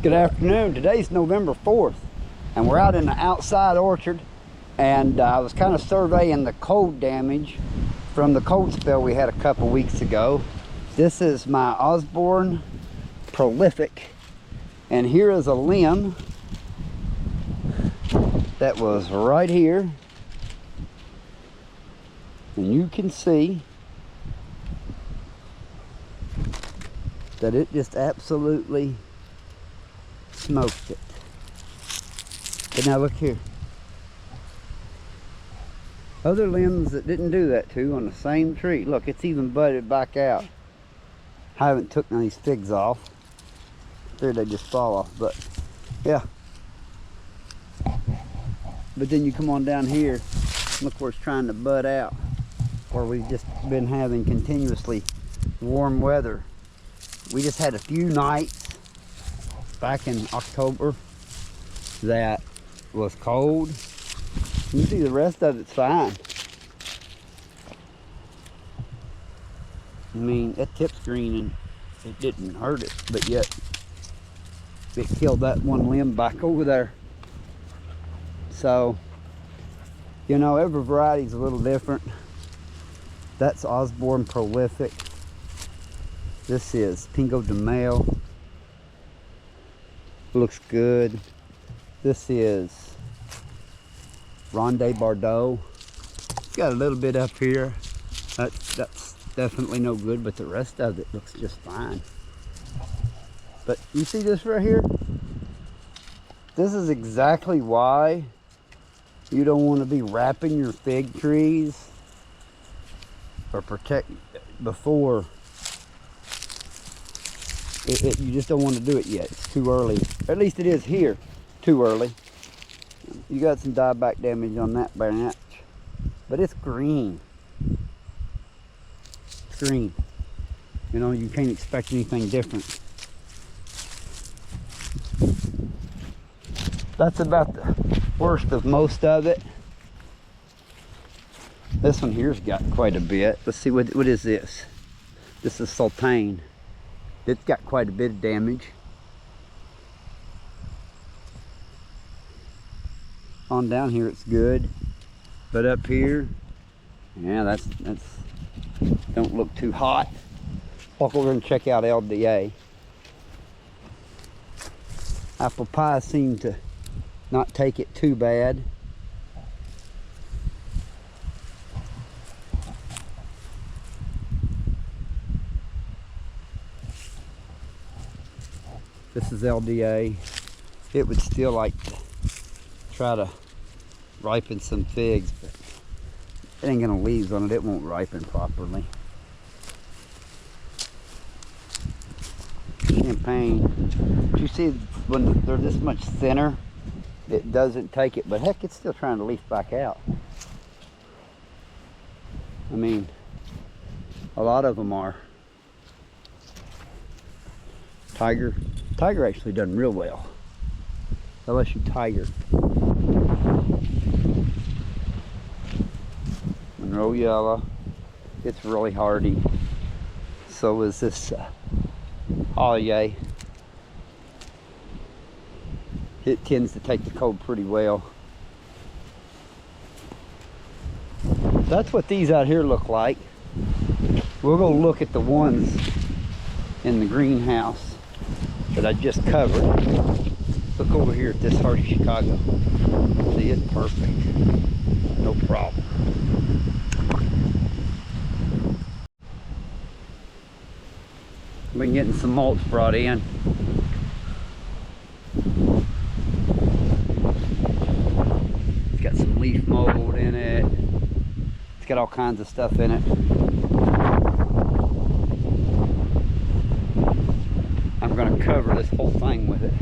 Good afternoon. Today's November 4th, and we're out in the outside orchard, and I was kind of surveying the cold damage from the cold spell we had a couple weeks ago. This is my Osborne Prolific, and here is a limb that was right here, and you can see that it just absolutely smoked it. But now look here. Other limbs that didn't do that to on the same tree. Look, it's even budded back out. I haven't took none of these figs off. There, they just fall off, but yeah. But then you come on down here, look where it's trying to bud out, where we've just been having continuously warm weather. We just had a few nights back in October that was cold. You see the rest of it's fine. I mean, that tip's green and it didn't hurt it, but yet it killed that one limb back over there. So, you know, every variety's a little different. That's Osborne Prolific. This is Pingo de Mayo. Looks good. This is Ronde Bordeaux. Got a little bit up here. That's definitely no good, but the rest of it looks just fine. But you see this right here? This is exactly why you don't want to be wrapping your fig trees or protect before you just don't want to do it yet. It's too early. At least it is here. Too early. You got some dieback damage on that branch, but it's green. It's green. You know, you can't expect anything different. That's about the worst of most of it. This one here's got quite a bit. Let's see, what is this? This is Sultane. It's got quite a bit of damage. On down here it's good, but up here, yeah, that's don't look too hot. Walk over and check out LDA. Apple pie seemed to not take it too bad. This is LDA. It would still like to try to ripen some figs, but it ain't gonna leaves on it. It won't ripen properly. Champagne. You see when they're this much thinner, it doesn't take it, but heck, it's still trying to leaf back out. I mean, a lot of them are. Tiger actually done real well. LSU Tiger. Monroe Yellow. It's really hardy. So is this Ollier. It tends to take the cold pretty well. That's what these out here look like. We'll go look at the ones in the greenhouse that I just covered. Look over here at this Hardy Chicago. See, it's perfect. No problem. Been getting some mulch brought in. It's got some leaf mold in it. It's got all kinds of stuff in it. I'm going to cover this whole thing with it.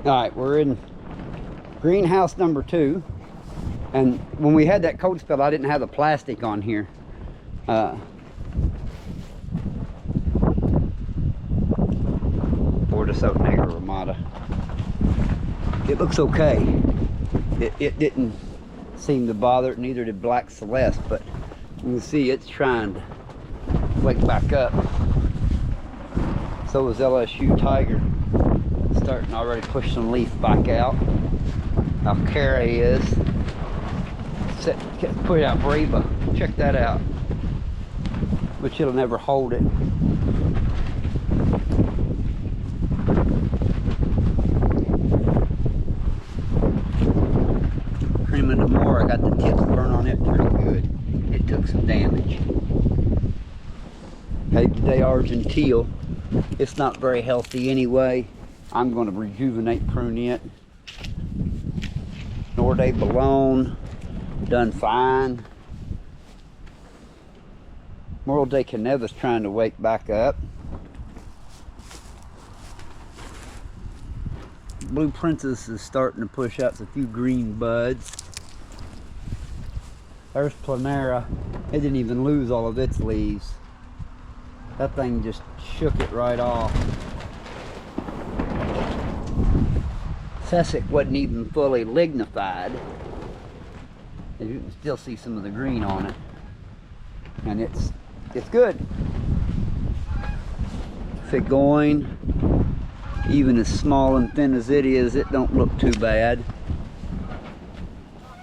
All right, we're in greenhouse number 2, and when we had that cold spell, I didn't have the plastic on here. Bordeaux Negra Ramada. It looks okay. It didn't seem to bother it, neither did Black Celeste, but you can see it's trying to wake back up. So is LSU Tiger, starting to already push some leaf back out. Alcara is. Put out Reba. Check that out. But it'll never hold it. Cream of Demore, I got the tips burn on it pretty good. It took some damage. Hey, today Argentile. It's not very healthy anyway. I'm going to rejuvenate prune it. Norde Ballone, done fine. Moral de Caneva's trying to wake back up. Blue Princess is starting to push out a few green buds. There's Planera. It didn't even lose all of its leaves. That thing just shook it right off. Sussex wasn't even fully lignified. And you can still see some of the green on it. And it's good. Figoin, even as small and thin as it is, it don't look too bad.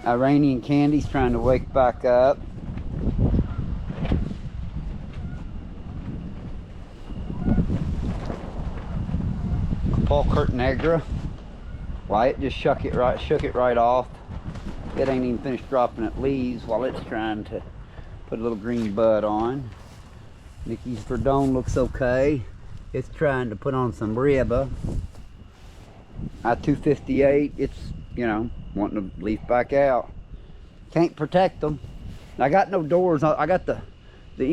Iranian Candy's trying to wake back up. Paul Negra. Why it just shook it right off. It ain't even finished dropping its leaves while it's trying to put a little green bud on. Nikki's Verdone looks okay. It's trying to put on some Reba. I-258, it's, you know, wanting to leaf back out. Can't protect them. I got no doors. I got the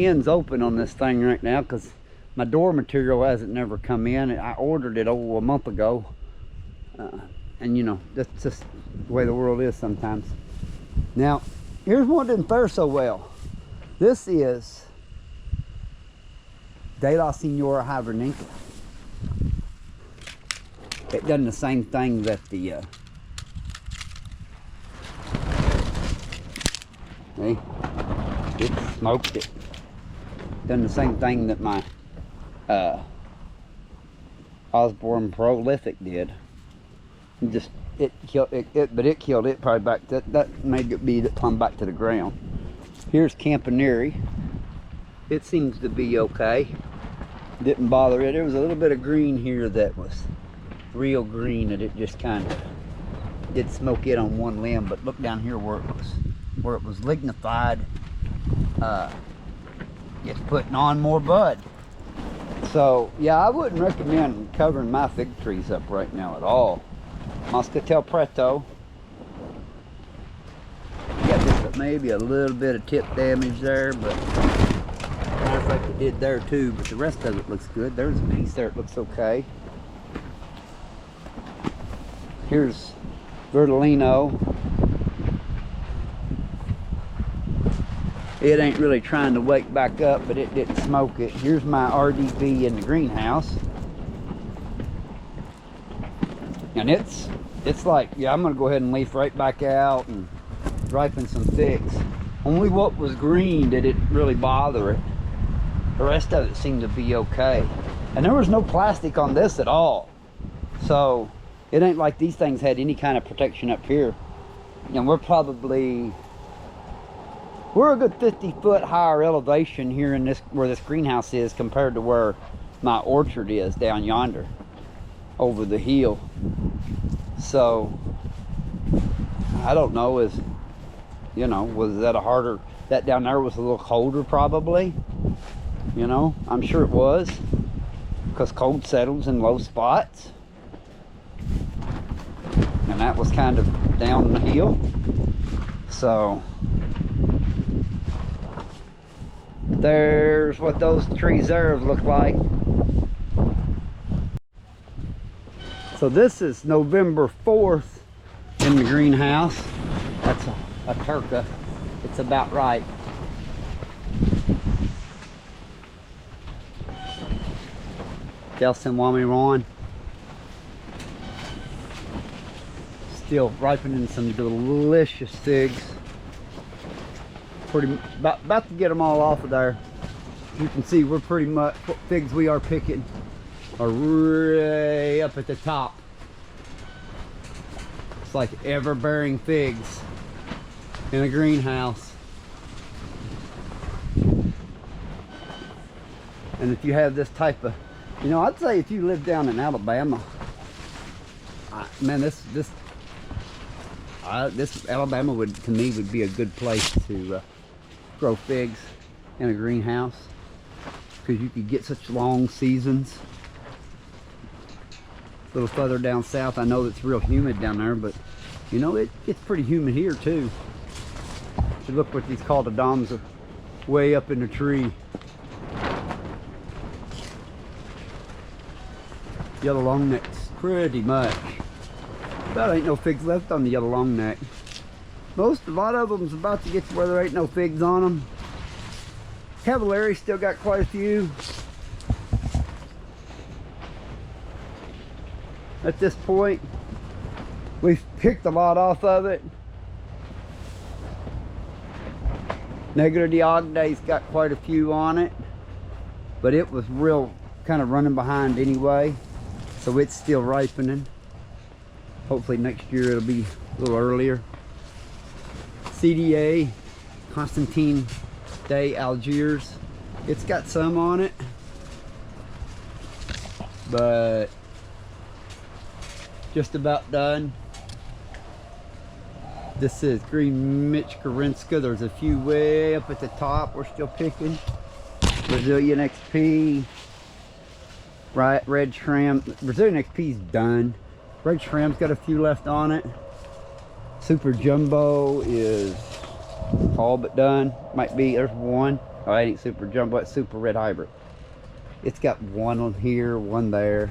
ends open on this thing right now because my door material hasn't never come in. I ordered it over a month ago. And you know, that's just the way the world is sometimes. Now, here's one that didn't fare so well. This is De La Senora Hibernica. It done the same thing that the see? It smoked it. Done the same thing that my Osborne Prolific did. Just it killed it, but it killed it probably back. That made it be plumb back to the ground. Here's Campaneri. It seems to be okay. Didn't bother it. There was a little bit of green here that was real green, and it just kind of did smoke it on one limb. But look down here where it was lignified. It's putting on more bud. So yeah, I wouldn't recommend covering my fig trees up right now at all. Moscatel Preto. Got just maybe a little bit of tip damage there, but matter of fact it did there too, but the rest of it looks good. There's a piece there, it looks okay. Here's Verdolino. It ain't really trying to wake back up, but it didn't smoke it. Here's my RDB in the greenhouse. And it's like, yeah, I'm gonna go ahead and leaf right back out and ripen some figs. Only what was green did it really bother it. The rest of it seemed to be okay. And there was no plastic on this at all. So it ain't like these things had any kind of protection up here. And we're a good 50 foot higher elevation here in this, where this greenhouse is, compared to where my orchard is down yonder over the hill. So I don't know, was that a harder, that down there was a little colder probably, you know, I'm sure it was, because cold settles in low spots, and that was kind of down the hill. So there's what those trees there look like. So this is November 4th in the greenhouse. That's a Turca. It's about right. Delsin Wami Ron. still ripening some delicious figs. About to get them all off of there. You can see we're pretty much, figs we are picking are way up at the top. It's like ever-bearing figs in a greenhouse. And if you have this type of, you know, I'd say if you live down in Alabama, man, this Alabama would, to me, would be a good place to grow figs in a greenhouse, because you could get such long seasons. A little further down south, I know it's real humid down there, but you know, it gets pretty humid here too. So look what these caldidoms are way up in the tree. Yellow longnecks, pretty much. About ain't no figs left on the yellow longneck. A lot of them's about to get to where there ain't no figs on them. Cavallari still got quite a few. At this point, we've picked a lot off of it. Negro d'Agde's got quite a few on it, but it was real kind of running behind anyway, so it's still ripening. Hopefully next year it'll be a little earlier. CDA, Constantine Day Algiers, it's got some on it, but just about done. This is Green Mitch Karinska. There's a few way up at the top we're still picking. Brazilian XP, right? Red Shrimp. Brazilian XP's done. Red Shrimp's got a few left on it. Super Jumbo is all but done. Might be, there's one. Oh, that ain't Super Jumbo, it's Super Red Hybrid. It's got one on here, one there.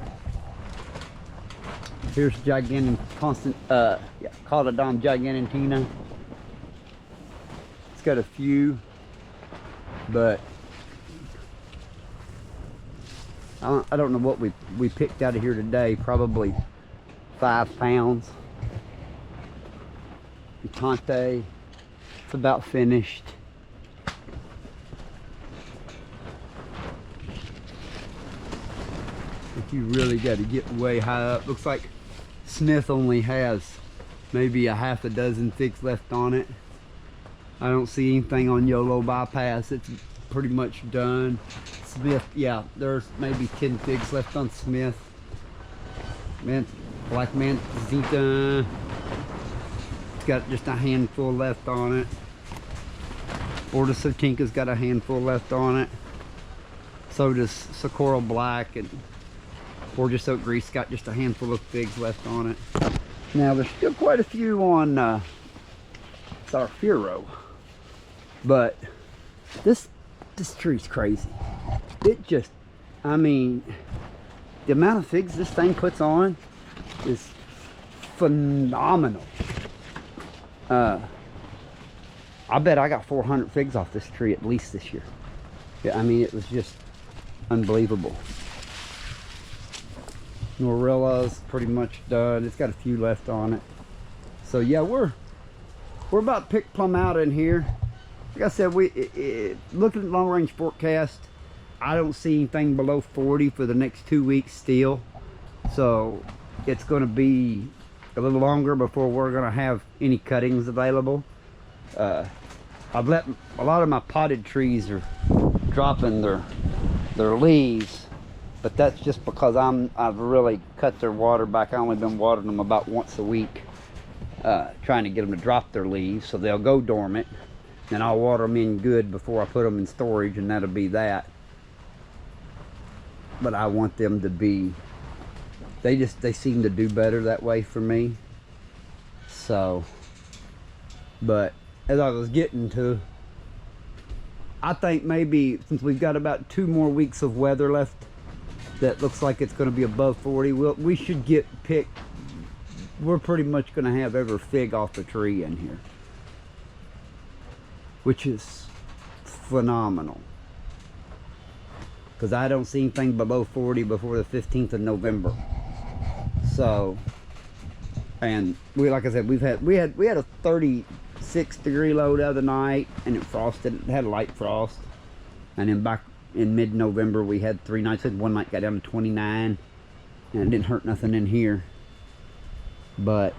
Here's Gigantic Constant, Calodon Gigantina. It's got a few, but I don't know what we picked out of here today. Probably 5 pounds. Picante, it's about finished. If you really got to get way high up, looks like Smith only has maybe a half a dozen figs left on it. I don't see anything on YOLO Bypass. It's pretty much done. Smith, yeah, there's maybe 10 figs left on Smith. Black Manzanita, it's got just a handful left on it. Order Sotinka's got a handful left on it. So does Socorro Black, and Gorgeous Oak Grease got just a handful of figs left on it. Now there's still quite a few on Zarfiro, but this tree's crazy. It just, I mean, the amount of figs this thing puts on is phenomenal. I bet I got 400 figs off this tree at least this year. Yeah, I mean, it was just unbelievable. Norella's pretty much done. It's got a few left on it. So yeah, we're about picked plumb out in here. Like I said, looking at long range forecast, I don't see anything below 40 for the next 2 weeks still. So it's going to be a little longer before we're going to have any cuttings available. I've let a lot of my potted trees are dropping their leaves, but that's just because I've really cut their water back. I only been watering them about once a week, trying to get them to drop their leaves so they'll go dormant. Then I'll water them in good before I put them in storage, and that'll be that. But I want them to be, they seem to do better that way for me. So, but as I was getting to, I think maybe since we've got about 2 more weeks of weather left that looks like it's going to be above 40, we should get picked. We're pretty much going to have every fig off the tree in here, which is phenomenal, because I don't see anything below 40 before the 15th of November. So And like I said, we had a 36-degree low the other night, and it frosted. It had a light frost. And then back in mid-November, we had 3 nights. One night got down to 29, and it didn't hurt nothing in here. But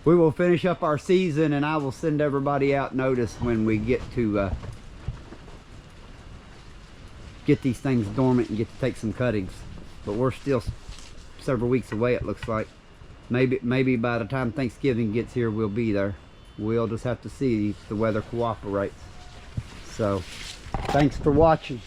we will finish up our season, and I will send everybody out notice when we get to get these things dormant and get to take some cuttings. But we're still several weeks away, it looks like. Maybe by the time Thanksgiving gets here, we'll be there. We'll just have to see if the weather cooperates. So thanks for watching.